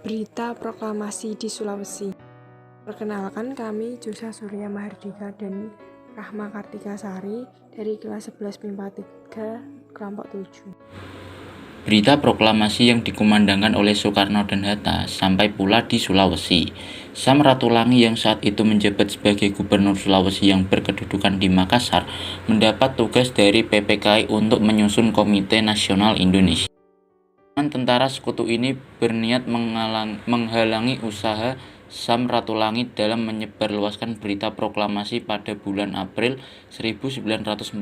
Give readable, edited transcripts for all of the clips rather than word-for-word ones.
Berita proklamasi di Sulawesi. Perkenalkan, kami Josa Surya Mahardika dan Rahma Kartika Sari dari kelas 11 MIPA 3 kelompok 7. Berita proklamasi yang dikumandangkan oleh Soekarno dan Hatta sampai pula di Sulawesi. Sam Ratulangi yang saat itu menjabat sebagai Gubernur Sulawesi yang berkedudukan di Makassar mendapat tugas dari PPKI untuk menyusun Komite Nasional Indonesia. Tentara sekutu ini berniat menghalangi usaha Sam Ratulangi dalam menyebarluaskan berita proklamasi pada bulan April 1946.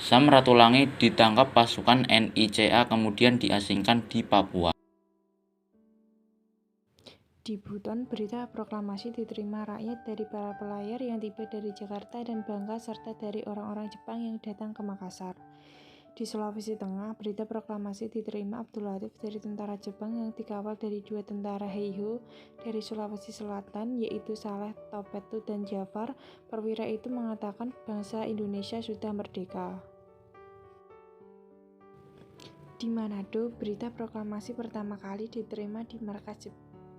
Sam Ratulangi ditangkap pasukan NICA kemudian diasingkan di Papua. Di Buton, berita proklamasi diterima rakyat dari para pelayar yang tiba dari Jakarta dan Bangka serta dari orang-orang Jepang yang datang ke Makassar. Di Sulawesi Tengah, berita proklamasi diterima Abdul Latif dari tentara Jepang yang dikawal dari 2 tentara Heiho dari Sulawesi Selatan, yaitu Saleh Topetu dan Jafar. Perwira itu mengatakan bangsa Indonesia sudah merdeka. Di Manado, berita proklamasi pertama kali diterima di markas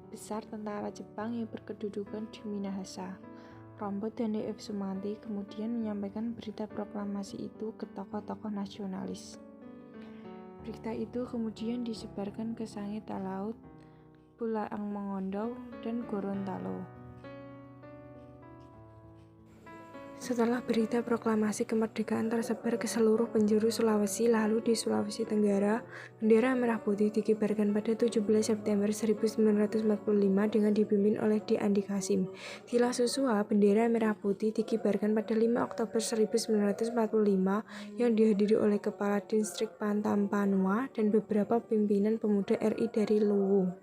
besar tentara Jepang yang berkedudukan di Minahasa. Rombot dan D.F. Sumanti kemudian menyampaikan berita proklamasi itu ke tokoh-tokoh nasionalis. Berita itu kemudian disebarkan ke Sangi Talaut, Bulaang Mongondo, dan Gorontalo. Setelah berita proklamasi kemerdekaan tersebar ke seluruh penjuru Sulawesi, lalu di Sulawesi Tenggara, bendera merah putih dikibarkan pada 17 September 1945 dengan dipimpin oleh D. Andi Kasim. Di La Susua, bendera merah putih dikibarkan pada 5 Oktober 1945 yang dihadiri oleh Kepala Distrik Pantampanua dan beberapa pimpinan pemuda RI dari Luwu.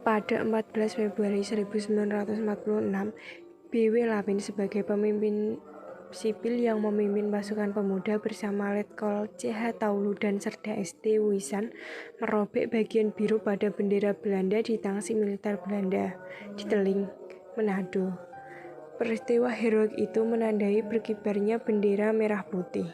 Pada 14 Februari 1946, B.W. Lapin sebagai pemimpin sipil yang memimpin pasukan pemuda bersama Letkol C.H. Taulu dan Serda S.T. Wisan merobek bagian biru pada bendera Belanda di tangsi militer Belanda di Teling, Manado. Peristiwa heroik itu menandai berkibarnya bendera merah putih.